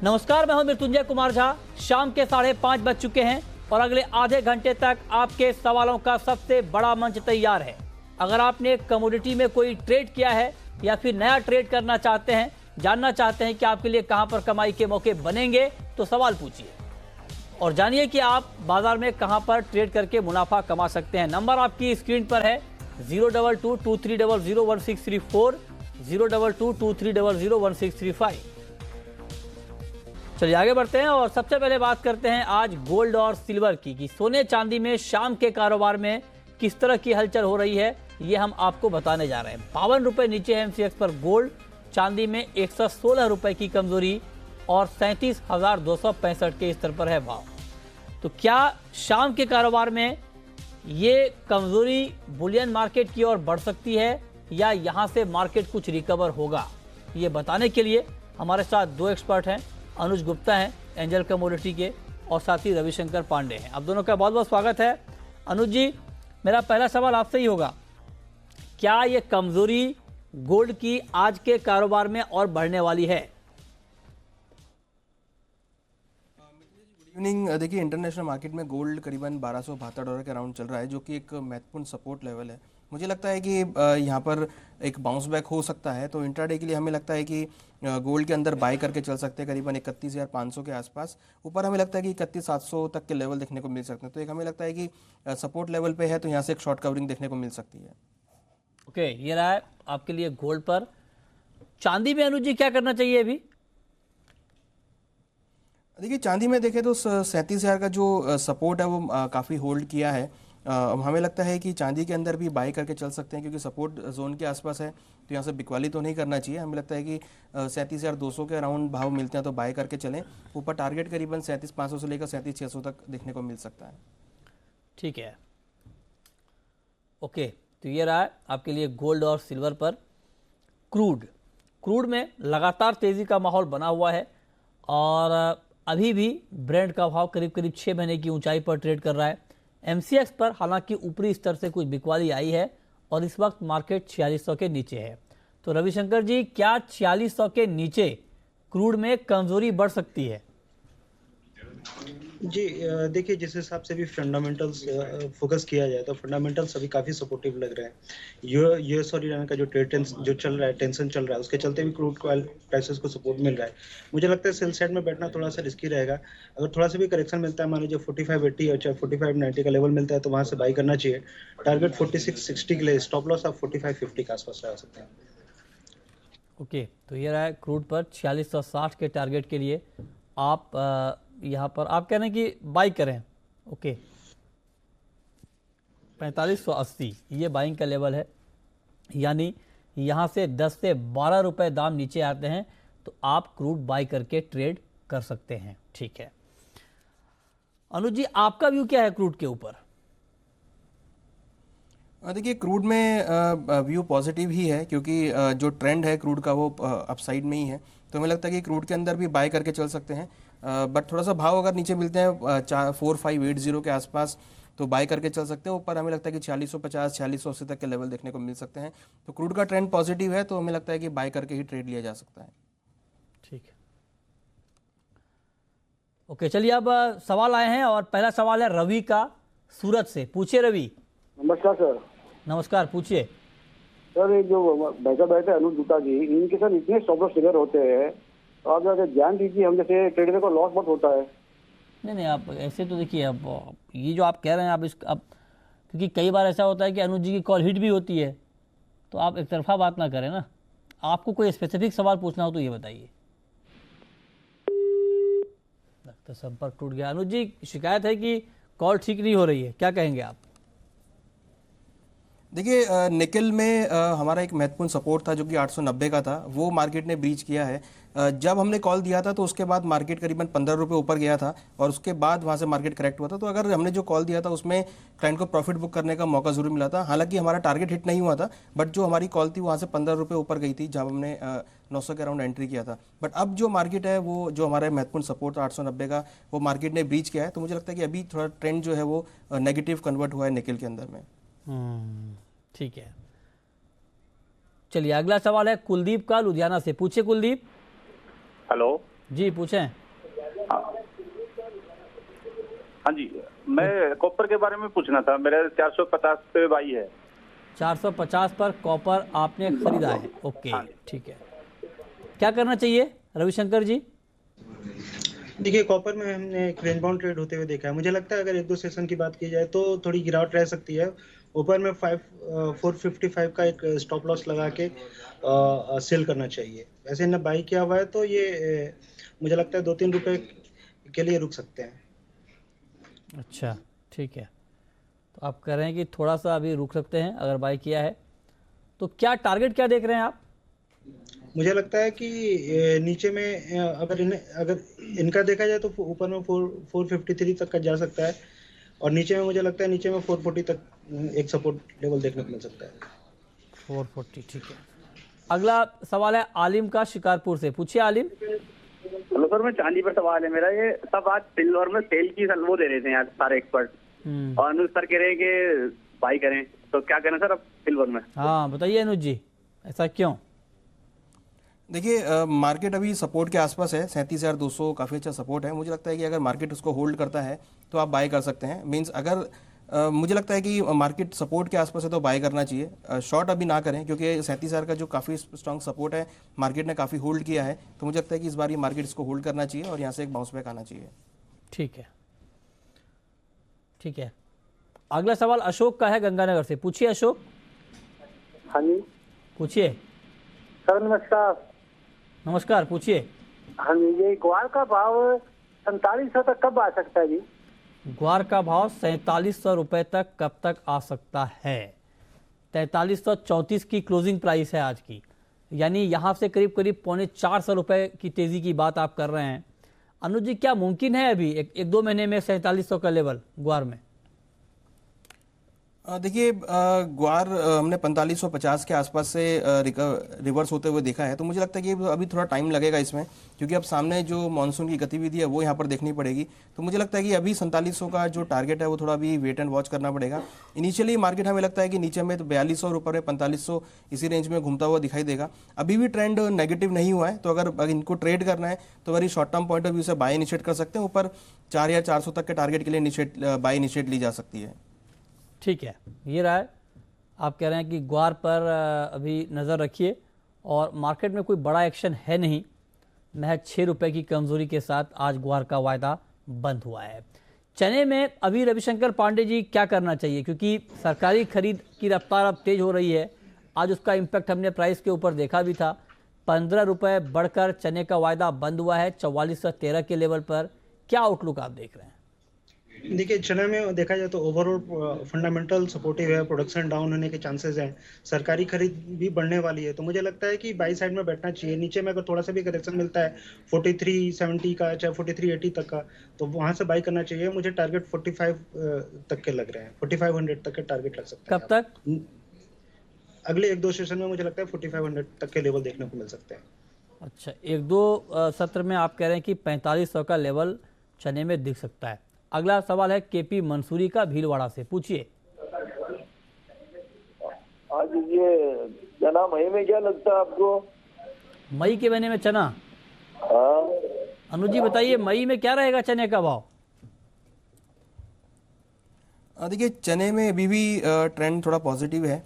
नमस्कार, मैं हूं मृत्युंजय कुमार झा। शाम के 5:30 बज चुके हैं और अगले आधे घंटे तक आपके सवालों का सबसे बड़ा मंच तैयार है। अगर आपने कमोडिटी में कोई ट्रेड किया है या फिर नया ट्रेड करना चाहते हैं, जानना चाहते हैं कि आपके लिए कहां पर कमाई के मौके बनेंगे, तो सवाल पूछिए और जानिए कि आप बाजार में कहां पर ट्रेड करके मुनाफा कमा सकते हैं। नंबर आपकी स्क्रीन पर है 02223001634, 02223001635। चलिए आगे बढ़ते हैं और सबसे पहले बात करते हैं आज गोल्ड और सिल्वर की कि सोने चांदी में शाम के कारोबार में किस तरह की हलचल हो रही है, ये हम आपको बताने जा रहे हैं। 52 रुपए नीचे है एमसीएक्स पर गोल्ड, चांदी में 116 रुपए की कमजोरी और 37,265 के स्तर पर है भाव। तो क्या शाम के कारोबार में ये कमजोरी बुलियन मार्केट की ओर बढ़ सकती है या यहां से मार्केट कुछ रिकवर होगा, ये बताने के लिए हमारे साथ दो एक्सपर्ट हैं। अनुज गुप्ता हैं एंजल कमोडिटी के और साथ ही रविशंकर पांडे हैं। आप दोनों का बहुत बहुत स्वागत है। अनुज जी, मेरा पहला सवाल आपसे ही होगा, क्या ये कमजोरी गोल्ड की आज के कारोबार में और बढ़ने वाली है? इवनिंग देखिए, इंटरनेशनल मार्केट में गोल्ड करीबन $1272 के अराउंड चल रहा है, जो कि एक महत्वपूर्ण सपोर्ट लेवल है। मुझे लगता है कि यहाँ पर एक बाउंस बैक हो सकता है, तो इंट्राडे के लिए हमें लगता है कि गोल्ड के अंदर बाय करके चल सकते हैं करीबन 31,500 के आसपास। ऊपर हमें लगता है कि 31,700 तक के लेवल देखने को मिल सकते हैं। तो एक हमें लगता है कि सपोर्ट लेवल पे है, तो यहाँ से एक शॉर्ट कवरिंग देखने को मिल सकती है। ओके, ये रहा है आपके लिए गोल्ड पर। चांदी में अनुज जी क्या करना चाहिए अभी? देखिए, चांदी में देखें तो 37,000 का जो सपोर्ट है वो काफ़ी होल्ड किया है। हमें लगता है कि चांदी के अंदर भी बाई करके चल सकते हैं, क्योंकि सपोर्ट जोन के आसपास है, तो यहाँ से बिकवाली तो नहीं करना चाहिए। हमें लगता है कि 37,200 के अराउंड भाव मिलते हैं तो बाय करके चलें। ऊपर टारगेट करीबन 37,500 से लेकर 37,600 तक देखने को मिल सकता है। ठीक है, ओके, तो ये रहा है आपके लिए गोल्ड और सिल्वर पर। क्रूड में लगातार तेजी का माहौल बना हुआ है और अभी भी ब्रेंट का भाव करीब 6 महीने की ऊंचाई पर ट्रेड कर रहा है। एमसीएक्स पर हालांकि ऊपरी स्तर से कुछ बिकवाली आई है और इस वक्त मार्केट 4600 के नीचे है। तो रविशंकर जी, क्या 4600 के नीचे क्रूड में कमजोरी बढ़ सकती है? जी, देखिए, जिस हिसाब से भी फंडामेंटल्स फोकस किया जाए तो फंडामेंटल्स अभी काफ़ी सपोर्टिव लग रहे हैं। यूएस और ईरान का जो ट्रेड जो चल रहा है, टेंशन चल रहा है, उसके चलते भी क्रूड ऑयल प्राइसेस को सपोर्ट मिल रहा है। मुझे लगता है सेल साइड में बैठना थोड़ा सा रिस्की रहेगा। अगर थोड़ा सा भी करेक्शन मिलता है, मान लीजिए 4580 और 4590 का लेवल मिलता है, तो वहाँ से बाई करना चाहिए। टारगेट 4660 के लिए, स्टॉप लॉस आप 4550 के आसपास लगा सकते हैं। ओके, तो ये रहा है क्रूड पर 4660 के टारगेट के लिए आप यहाँ पर आप कह रहे हैं कि बाई करें। ओके, 4580 ये बाइंग का लेवल है, यानी यहाँ से 10 से 12 रुपए दाम नीचे आते हैं तो आप क्रूड बाई करके ट्रेड कर सकते हैं। ठीक है अनुज जी, आपका व्यू क्या है क्रूड के ऊपर? देखिए, क्रूड में व्यू पॉजिटिव ही है, क्योंकि जो ट्रेंड है क्रूड का वो अपसाइड में ही है। तो हमें लगता है कि क्रूड के अंदर भी बाय करके चल सकते हैं। बट थोड़ा सा भाव अगर नीचे मिलते हैं 4580 के आसपास, तो बाय करके चल सकते हैं। ऊपर हमें लगता है कि 4650 4680 तक के लेवल देखने को मिल सकते हैं। तो क्रूड का ट्रेंड पॉजिटिव है, तो हमें लगता है कि बाय करके ही ट्रेड लिया जा सकता है। ठीक है, ओके, चलिए अब सवाल आए हैं और पहला सवाल है रवि का सूरत से। पूछिए रवि। नमस्कार सर। नमस्कार, पूछिए सर, ये जो बैठे अनुज गुप्ता जी, इनके साथ इतने स्टॉप लॉस ट्रिगर होते हैं, तो आप अगर ध्यान दीजिए, हम जैसे ट्रेडर को लॉस बहुत होता है। नहीं, आप ऐसे तो देखिए, अब ये जो आप कह रहे हैं आप अब क्योंकि कई बार ऐसा होता है कि अनुज जी की कॉल हिट भी होती है, तो आप एक तरफा बात ना करें ना। आपको कोई स्पेसिफिक सवाल पूछना हो तो ये बताइए। लगता संपर्क टूट गया। अनुज जी, शिकायत है कि कॉल ठीक नहीं हो रही है, क्या कहेंगे आप? देखिए, निकल में हमारा एक महत्वपूर्ण सपोर्ट था जो कि 890 का था, वो मार्केट ने ब्रीच किया है। जब हमने कॉल दिया था तो उसके बाद मार्केट करीबन 15 रुपये ऊपर गया था और उसके बाद वहाँ से मार्केट करेक्ट हुआ था। तो अगर हमने जो कॉल दिया था उसमें क्लाइंट को प्रॉफिट बुक करने का मौका जरूर मिला था। हालांकि हमारा टारगेट हिट नहीं हुआ था, बट जो हमारी कॉल थी वहाँ से 15 रुपये ऊपर गई थी जब हमने 900 के अराउंड एंट्री किया था। बट अब जो मार्केट है, वो जो हमारा महत्वपूर्ण सपोर्ट था 890 का, वो मार्केट ने ब्रीच किया है। तो मुझे लगता है कि अभी थोड़ा ट्रेंड जो है वो नेगेटिव कन्वर्ट हुआ है निकल के अंदर में। ठीक है, चलिए अगला सवाल है कुलदीप का लुधियाना से। पूछिए कुलदीप। हेलो। जी पूछें। हाँ जी, मैं कॉपर के बारे में पूछना था। मेरा 450 पे बाई है। 450 पर कॉपर आपने खरीदा है, ओके हाँ। ठीक है। क्या करना चाहिए रविशंकर जी? देखिए, कॉपर में हमने एक रेंज बाउंड ट्रेड होते हुए देखा है। मुझे लगता है अगर एक दो सेशन की बात की जाए तो थोड़ी गिरावट रह सकती है। ऊपर में 455 का एक स्टॉप लॉस लगा के सेल करना चाहिए। वैसे न बाई किया हुआ है तो ये मुझे लगता है 2-3 रुपए के लिए रुक सकते हैं। अच्छा ठीक है, तो आप कह रहे हैं कि थोड़ा सा अभी रुक सकते हैं अगर बाई किया है तो। क्या टारगेट क्या देख रहे हैं आप? मुझे लगता है कि नीचे में अगर इनका देखा जाए तो ऊपर में 453 तक का जा सकता है, और नीचे में मुझे लगता है नीचे में 440 तक एक सपोर्ट लेवल देखने को मिल सकता है। 440 ठीक है। अगला सवाल है आलिम का शिकारपुर से, पूछिए आलिम। हेलो सर, मैं चांदी पर सवाल है मेरा। ये सब आज सिल्वर में सेल की वो दे रहे थे आज सारे एक्सपर्ट, और अनुज सर कह रहे हैं कि बाई करें, तो क्या करें सर अब सिल्वर में? हाँ बताइए अनुज जी, ऐसा क्यों? देखिए, मार्केट अभी सपोर्ट के आसपास है, 37,200 काफ़ी अच्छा सपोर्ट है। मुझे लगता है कि अगर मार्केट उसको होल्ड करता है तो आप बाय कर सकते हैं। मींस अगर मुझे लगता है कि मार्केट सपोर्ट के आसपास है तो बाय करना चाहिए। शॉर्ट अभी ना करें, क्योंकि 37,000 का जो काफ़ी स्ट्रॉन्ग सपोर्ट है मार्केट ने काफ़ी होल्ड किया है। तो मुझे लगता है कि इस बार ये मार्केट इसको होल्ड करना चाहिए और यहाँ से एक बाउंस बैक आना चाहिए। ठीक है ठीक है। अगला सवाल अशोक का है गंगानगर से, पूछिए अशोक। हाँ जी पूछिए। सर नमस्कार। नमस्कार, पूछिए। हाँ जी, ये ग्वार का भाव 4700 तक कब आ सकता है जी? ग्वार का भाव 4700 रुपये तक कब तक आ सकता है? 4334 की क्लोजिंग प्राइस है आज की, यानी यहाँ से करीब करीब 450 रुपये की तेज़ी की बात आप कर रहे हैं। अनुज जी, क्या मुमकिन है अभी एक दो महीने में 4700 का लेवल ग्वार में? देखिए, ग्वार हमने 4550 के आसपास से रिवर्स होते हुए देखा है। तो मुझे लगता है कि अभी थोड़ा टाइम लगेगा इसमें, क्योंकि अब सामने जो मानसून की गतिविधि है वो यहाँ पर देखनी पड़ेगी। तो मुझे लगता है कि अभी 4700 का जो टारगेट है वो थोड़ा अभी वेट एंड वॉच करना पड़ेगा। इनिशियली मार्केट हमें लगता है कि नीचे में तो 4200 और ऊपर में 4500 इसी रेंज में घूमता हुआ दिखाई देगा। अभी भी ट्रेंड नेगेटिव नहीं हुआ है, तो अगर इनको ट्रेड करना है तो very short term point of view से बाय इनिशिएट कर सकते हैं। ऊपर 4400 तक के टारगेट के लिए बाय इनिशिएट ली जा सकती है। ठीक है, ये रहा है। आप कह रहे हैं कि ग्वार पर अभी नज़र रखिए और मार्केट में कोई बड़ा एक्शन है नहीं, महज 6 रुपये की कमज़ोरी के साथ आज ग्वार का वायदा बंद हुआ है। चने में अभी रविशंकर पांडे जी क्या करना चाहिए, क्योंकि सरकारी खरीद की रफ्तार अब तेज़ हो रही है। आज उसका इम्पैक्ट हमने प्राइस के ऊपर देखा भी था। 15 रुपये बढ़कर चने का वायदा बंद हुआ है 4413 के लेवल पर। क्या आउटलुक आप देख रहे हैं? देखिए, चना में देखा जाए तो ओवरऑल फंडामेंटल सपोर्टिव है, प्रोडक्शन डाउन होने के चांसेस हैं, सरकारी खरीद भी बढ़ने वाली है। तो मुझे लगता है कि बाई साइड में बैठना चाहिए। नीचे में अगर थोड़ा सा भी करेक्शन मिलता है 4370 का, चाहे 4380 तक का, तो वहां से बाई करना चाहिए। मुझे टारगेट 45 तक के लग रहे हैं, 4500 तक के टारगेट लग सकता है। कब तक? अगले एक दो सेशन में मुझे लगता है 4500 तक के लेवल देखने को मिल सकते हैं। अच्छा, एक दो सत्र में आप कह रहे हैं कि 4500 का लेवल चने में दिख सकता है। अगला सवाल है केपी मंसूरी का भीलवाड़ा से, पूछिए। आज ये चना मई में क्या लगता है आपको? मई के महीने में चना? अनुज जी बताइए, मई में क्या रहेगा चने का भाव? देखिए, चने में अभी भी ट्रेंड थोड़ा पॉजिटिव है।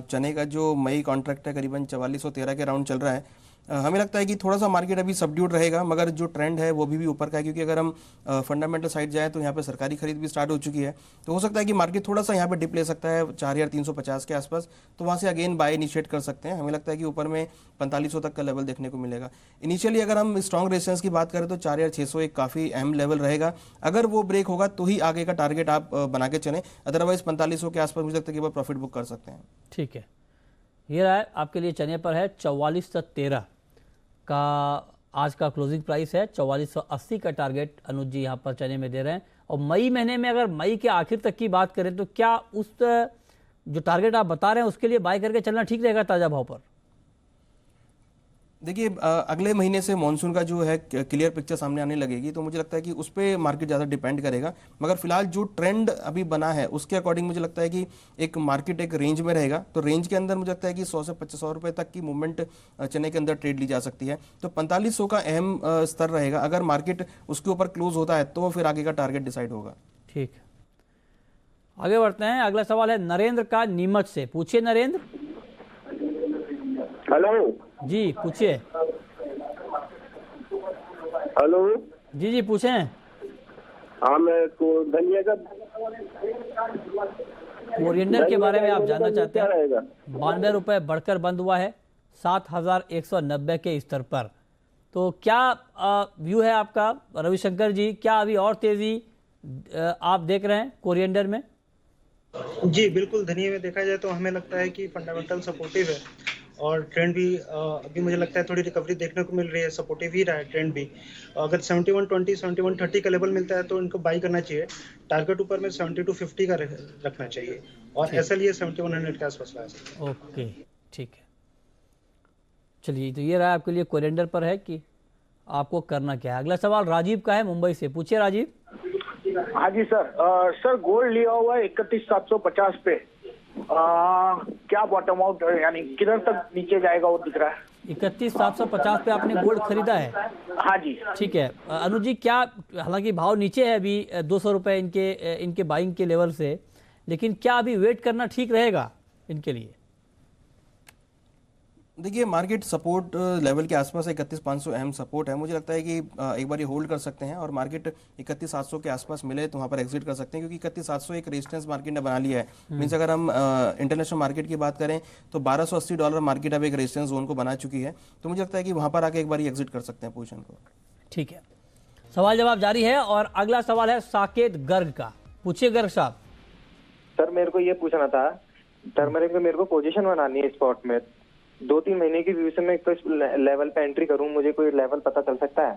चने का जो मई कॉन्ट्रैक्ट है करीबन 4413 के राउंड चल रहा है। हमें लगता है कि थोड़ा सा मार्केट अभी सबड्यूड रहेगा, मगर जो ट्रेंड है वो भी ऊपर का है, क्योंकि अगर हम फंडामेंटल साइड जाए तो यहाँ पे सरकारी खरीद भी स्टार्ट हो चुकी है। तो हो सकता है कि मार्केट थोड़ा सा यहाँ पे डिप ले सकता है 4350 के आसपास, तो वहाँ से अगेन बाय इनिशिएट कर सकते हैं। हमें लगता है कि ऊपर में 4500 तक का लेवल देखने को मिलेगा। इनिशियली अगर हम स्ट्रॉन्ग रेजिस्टेंस की बात करें तो 4600 एक काफ़ी अहम लेवल रहेगा। अगर वो ब्रेक होगा तो ही आगे का टारगेट आप बना के चलें, अदरवाइज 4500 के आसपास मुझे लगता है कि वो प्रॉफिट बुक कर सकते हैं। ठीक है, ये रहा है आपके लिए चने पर है 4413 का आज का क्लोजिंग प्राइस है। 4480 का टारगेट अनुज जी यहाँ पर चने में दे रहे हैं। और मई महीने में अगर मई के आखिर तक की बात करें तो क्या उस जो टारगेट आप बता रहे हैं उसके लिए बाय करके चलना ठीक रहेगा ताज़ा भाव पर? देखिए अगले महीने से मॉनसून का जो है क्लियर पिक्चर सामने आने लगेगी, तो मुझे लगता है कि उस पर मार्केट ज़्यादा डिपेंड करेगा। मगर फिलहाल जो ट्रेंड अभी बना है उसके अकॉर्डिंग मुझे लगता है कि एक मार्केट एक रेंज में रहेगा। तो रेंज के अंदर मुझे लगता है कि 100 से 2500 रुपये तक की मूवमेंट चेन्नई के अंदर ट्रेड ली जा सकती है। तो 4500 का अहम स्तर रहेगा। अगर मार्केट उसके ऊपर क्लोज होता है तो फिर आगे का टारगेट डिसाइड होगा। ठीक है, आगे बढ़ते हैं। अगला सवाल है नरेंद्र का नीमच से। पूछिए नरेंद्र। हेलो जी पूछिए। हेलो जी जी पूछें। हाँ, मैं धनिया का कोरिएंडर के बारे में आप जानना चाहते क्या हैं। रहेगा? 92 रुपये बढ़कर बंद हुआ है 7190 के स्तर पर। तो क्या व्यू है आपका रविशंकर जी? क्या अभी और तेजी आप देख रहे हैं कोरिएंडर में? जी बिल्कुल, धनिया में देखा जाए तो हमें लगता है कि फंडामेंटल सपोर्टिव है और ट्रेंड भी अभी मुझे लगता है थोड़ी रिकवरी देखने को मिल रही है, सपोर्टिव ही रहा है ट्रेंड भी। अगर 7120 7130 का लेवल मिलता है तो इनको बाई करना चाहिए। टारगेट ऊपर में 7250 का रखना चाहिए और ऐसा लिए 7100 के आसपास ला सकते हैं। ओके ठीक है, चलिए तो ये रहा आपके लिए कोरिएंडर पर है कि आपको करना क्या है। अगला सवाल राजीव का है मुंबई से। पूछिए राजीव। हाँ जी सर। सर गोल्ड लिया हुआ है 31,750 पे। क्या बॉटम आउट यानी किधर तक नीचे जाएगा वो दिख रहा है? 31,750 पे आपने गोल्ड खरीदा है? हाँ जी। ठीक है अनुज जी, क्या हालांकि भाव नीचे है अभी 200 रुपये इनके बाइंग के लेवल से, लेकिन क्या अभी वेट करना ठीक रहेगा इनके लिए? देखिए मार्केट सपोर्ट लेवल के आसपास 31,500 अहम सपोर्ट है। मुझे लगता है कि एक बार ये होल्ड कर सकते हैं और मार्केट 31,700 के आसपास मिले तो वहाँ पर एग्जिट कर सकते हैं, क्योंकि 31,700 एक रेजिस्टेंस मार्केट ने बना लिया है। मीन्स अगर हम इंटरनेशनल मार्केट की बात करें तो $1280 मार्केट अब एक रेजिस्टेंस जोन को बना चुकी है। तो मुझे लगता है कि वहाँ पर आके एक बार एग्जिट कर सकते हैं पोजीशन को। ठीक है, सवाल जवाब जारी है और अगला सवाल है साकेत गर्ग का। पूछिए गर्ग साहब। सर मेरे को ये पूछना था, टर्मरिक में मेरे को पोजीशन बनानी है स्पॉट में। 2-3 महीने की व्यू से मैं किस लेवल पे एंट्री करूं, मुझे कोई लेवल पता चल सकता है?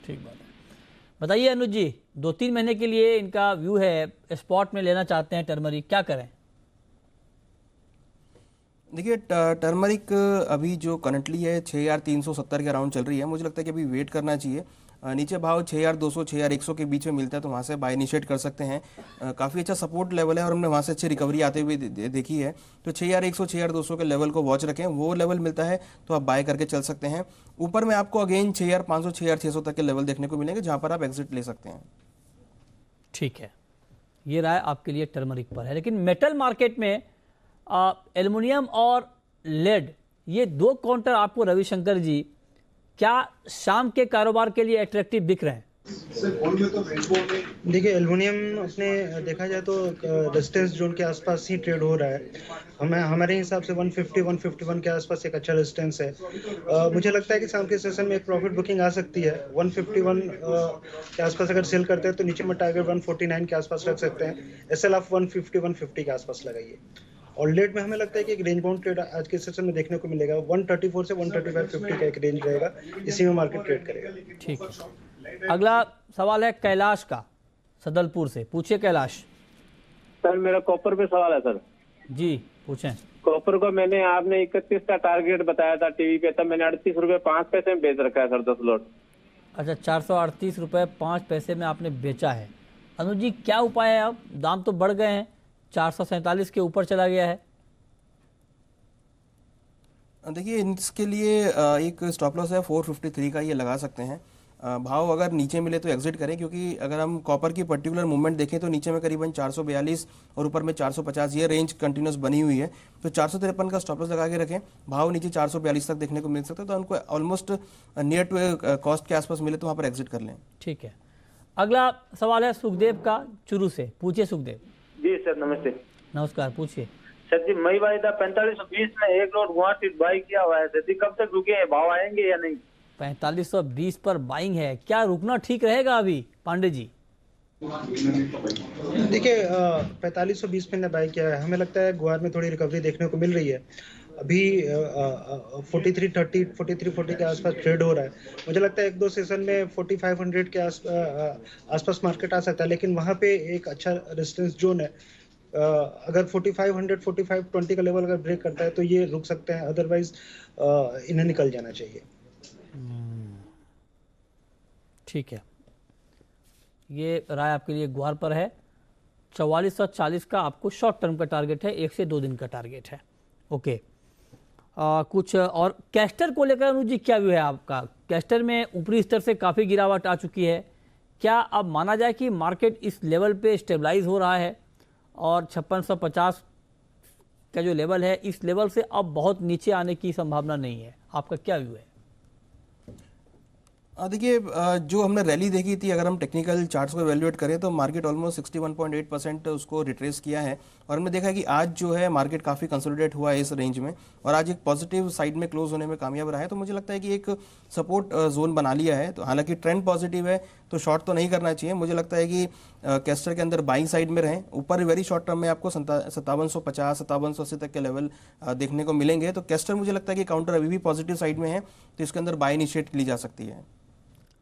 ठीक बात है, बताइए अनुज जी। 2-3 महीने के लिए इनका व्यू है, स्पॉट में लेना चाहते हैं टर्मरिक, क्या करें? देखिए टर्मरिक अभी जो करंटली है 6,370 के अराउंड चल रही है। मुझे लगता है कि अभी वेट करना चाहिए। नीचे भाव 6,200 6,100 के बीच में मिलता है तो वहाँ से बाय इनिशिएट कर सकते हैं। काफ़ी अच्छा सपोर्ट लेवल है और हमने वहाँ से अच्छी रिकवरी आते हुए देखी है। तो 6,100 6,200 के लेवल को वॉच रखें, वो लेवल मिलता है तो आप बाय करके चल सकते हैं। ऊपर में आपको अगेन 6,500 6,600 तक के लेवल देखने को मिलेंगे जहाँ पर आप एग्जिट ले सकते हैं। ठीक है, ये राय आपके लिए टर्मरिक पर है। लेकिन मेटल मार्केट में एल्युमिनियम और लेड, ये दो काउंटर आपको रविशंकर जी क्या शाम के कारोबार के लिए अट्रैक्टिव दिख रहे हैं? देखिए एल्युमिनियम अपने देखा जाए तो रेजिस्टेंस जोन के आसपास ही ट्रेड हो रहा है। हमारे हिसाब से 150 151 के आसपास एक अच्छा रेजिस्टेंस है। मुझे लगता है कि शाम के सेशन में एक प्रॉफिट बुकिंग आ सकती है। 151 के आसपास अगर सेल करते हैं तो नीचे में टारगेट 149 के आसपास रख सकते हैं। SLF 150 150 के आसपास लगाइए। और लेट में हमें लगता है कि एक रेंज बाउंड ट्रेड आज के सेशन में देखने को मिलेगा। 134 से 135.50 का एक रेंज रहेगा, इसी में मार्केट ट्रेड करेगा। ठीक है, अगला सवाल है कैलाश का सदलपुर से। पूछिए कैलाश। सर मेरा कॉपर पे सवाल है सर। जी पूछें। कॉपर को मैंने आपने 31 का टारगेट बताया था टीवी पे, तब मैंने 38 रुपये 5 पैसे में बेच रखा है सर 10 लॉट। अच्छा, 438 रुपये 5 पैसे में आपने बेचा है। अनुज जी क्या उपाय है? अब दाम तो बढ़ गए हैं, 447 के ऊपर चला गया है। देखिए इसके लिए एक स्टॉप लॉस है 453 का, ये लगा सकते हैं। भाव अगर नीचे मिले तो एग्जिट करें, क्योंकि अगर हम कॉपर की पर्टिकुलर मूवमेंट देखें तो नीचे में करीबन 442 और ऊपर में 450 ये रेंज कंटिन्यूस बनी हुई है। तो 453 का स्टॉप लॉस लगा के रखें। भाव नीचे 442 तक देखने को मिल सकता है, तो उनको ऑलमोस्ट नियर टू कॉस्ट के आसपास मिले तो वहाँ पर एग्जिट कर लें। ठीक है, अगला सवाल है सुखदेव का चुरू से। पूछिए सुखदेव। जी सर नमस्ते। नमस्कार, पूछिए। सर जी मई वायदा 4520 में एक लॉट गुवाहाटी बाई किया हुआ है, सर भाव कब तक रुके, भाव आएंगे या नहीं? 4520 पर बाइंग है, क्या रुकना ठीक रहेगा अभी पांडे जी? देखिए 4520 पे बाय किया है। हमें लगता है गुवार में थोड़ी रिकवरी देखने को मिल रही है। अभी 4330 4340 के आसपास ट्रेड हो रहा है। मुझे लगता है एक दो सेशन में 4500 के आसपास मार्केट आ सकता है, लेकिन वहाँ पे एक अच्छा रेजिस्टेंस जोन है अगर 4500 4520 का लेवल अगर ब्रेक करता है तो ये रुक सकते हैं, अदरवाइज इन्हें निकल जाना चाहिए। ठीक है, ये राय आपके लिए ग्वार पर है। 4440 का आपको शॉर्ट टर्म का टारगेट है, 1 से 2 दिन का टारगेट है। ओके, कुछ और कैस्टर को लेकर अनुज जी क्या व्यू है आपका? कैस्टर में ऊपरी स्तर से काफ़ी गिरावट आ चुकी है, क्या अब माना जाए कि मार्केट इस लेवल पे स्टेबलाइज हो रहा है और 5650 का जो लेवल है, इस लेवल से अब बहुत नीचे आने की संभावना नहीं है? आपका क्या व्यू है? देखिए, जो हमने रैली देखी थी, अगर हम टेक्निकल चार्ट्स को एवेल्युएट करें तो मार्केट ऑलमोस्ट 61.8% उसको रिट्रेस किया है और हमने देखा कि आज जो है मार्केट काफ़ी कंसोलिडेट हुआ है इस रेंज में और आज एक पॉजिटिव साइड में क्लोज होने में कामयाब रहा है। तो मुझे लगता है कि एक सपोर्ट जोन बना लिया है। तो हालांकि ट्रेंड पॉजिटिव है तो शॉर्ट तो नहीं करना चाहिए। मुझे लगता है कि कैस्टर के अंदर बाइंग साइड में रहें। ऊपर वेरी शॉर्ट टर्म में आपको 5750 5780 तक के लेवल देखने को मिलेंगे। तो कैस्टर मुझे लगता है कि काउंटर अभी भी पॉजिटिव साइड में है, तो इसके अंदर बाय इनिशिएट ली जा सकती है।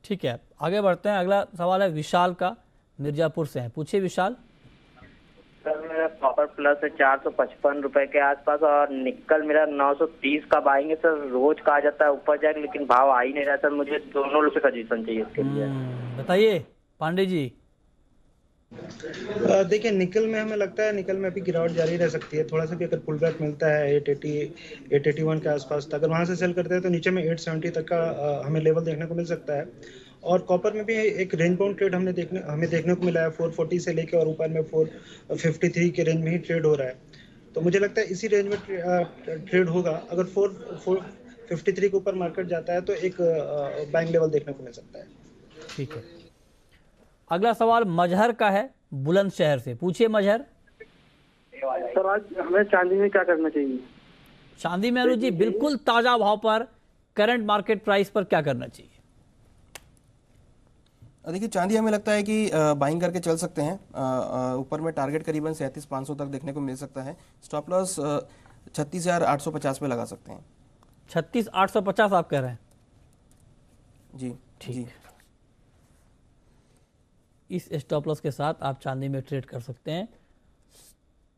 ठीक है, आगे बढ़ते हैं। अगला सवाल है विशाल का, मिर्जापुर से है। पूछिए विशाल। सर मेरा कॉपर प्लस है 455 रुपए के आसपास और निकल मेरा 930 का बाएंगे सर। रोज कहा जाता है ऊपर जाएगा लेकिन भाव आ ही नहीं रहा सर। मुझे दोनों रुपए का सजेशन चाहिए इसके लिए। बताइए पांडे जी। देखिए, निकल में हमें लगता है निकल में अभी गिरावट जारी रह सकती है। थोड़ा सा भी अगर पुल बैक मिलता है 881 के आसपास, तो अगर वहां से सेल करते हैं तो नीचे में 870 तक का हमें लेवल देखने को मिल सकता है। और कॉपर में भी एक रेंज बाउंड ट्रेड हमें देखने को मिला है 440 से लेके और ऊपर में 453 के रेंज में ही ट्रेड हो रहा है। तो मुझे लगता है इसी रेंज में ट्रेड होगा। अगर 453 के ऊपर मार्केट जाता है तो एक बाइंग लेवल देखने को मिल सकता है। ठीक है, अगला सवाल मजहर का है, बुलंदशहर से। पूछिए मजहर। सर आज हमें चांदी में क्या करना चाहिए? चांदी में अनुज जी बिल्कुल ताजा भाव पर, करंट मार्केट प्राइस पर क्या करना चाहिए? देखिए, चांदी हमें लगता है कि बाइंग करके चल सकते हैं। ऊपर में टारगेट करीबन 37,500 तक देखने को मिल सकता है। स्टॉप लॉस 36,850 पे लगा सकते हैं। 36,850 आप कह रहे हैं? जी ठीक। इस स्टॉप लॉस के साथ आप चांदी में ट्रेड कर सकते हैं।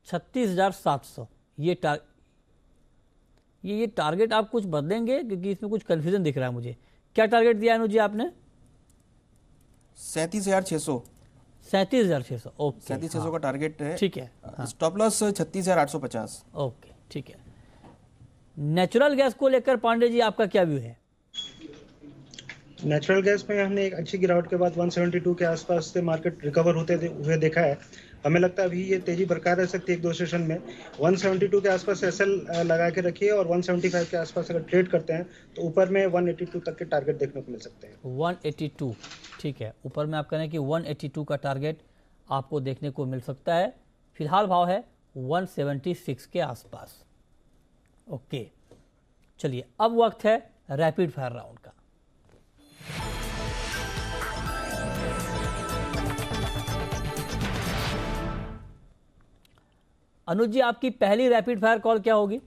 36,700 ये टारगेट आप कुछ बदलेंगे क्योंकि इसमें कुछ कंफ्यूजन दिख रहा है मुझे। क्या टारगेट दिया अनुज जी आपने? 37,600। 37,600। ओके, 37,600 का टारगेट है। ठीक है। Stop loss 36,850। ओके, ठीक है। नेचुरल गैस को लेकर पांडे जी आपका क्या व्यू है? नेचुरल गैस में हमने एक अच्छी गिरावट के बाद 172 के आसपास से मार्केट रिकवर होते हुए देखा है। हमें लगता है अभी ये तेजी बरकरार रह सकती है एक दो सेशन में। 172 के आसपास एसएल लगा के रखिए और 175 के आसपास अगर ट्रेड करते हैं तो ऊपर में 182 तक के टारगेट देखने को मिल सकते हैं। 182, ठीक है। ऊपर में आप कह रहे हैं कि 182 का टारगेट आपको देखने को मिल सकता है। फिलहाल भाव है 176 के आसपास। ओके, चलिए अब वक्त है रैपिड फायर राउंड का। अनुज जी, आपकी पहली रैपिड फायर कॉल क्या होगी?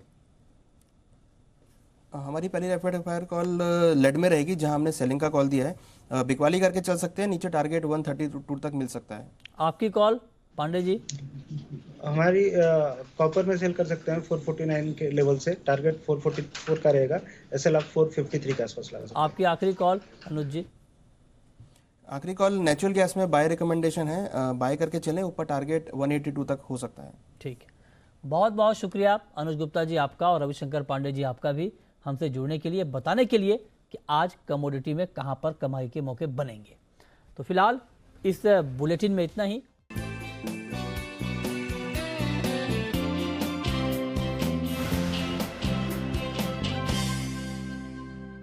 हमारी पहली रैपिड फायर कॉल लेड में रहेगी, जहां हमने सेलिंग का कॉल दिया है। बिकवाली करके चल सकते हैं, नीचे टारगेट 132 तक मिल सकता है। आपकी कॉल पांडे जी? हमारी कॉपर में सेल कर सकते हैं 449 के लेवल से, टारगेट 444 का रहेगा। एसएल आप 453 के आसपास लगा सकते हैं। आपकी आखिरी कॉल अनुज जी? आखिरी कॉल नेचुरल गैस में बाय रिकमेंडेशन है, बाय करके चलें, ऊपर टारगेट 182 तक हो सकता है। ठीक है, बहुत बहुत शुक्रिया अनुज गुप्ता जी आपका और रविशंकर पांडे जी आपका भी हमसे जुड़ने के लिए, बताने के लिए कि आज कमोडिटी में कहां पर कमाई के मौके बनेंगे। तो फिलहाल इस बुलेटिन में इतना ही।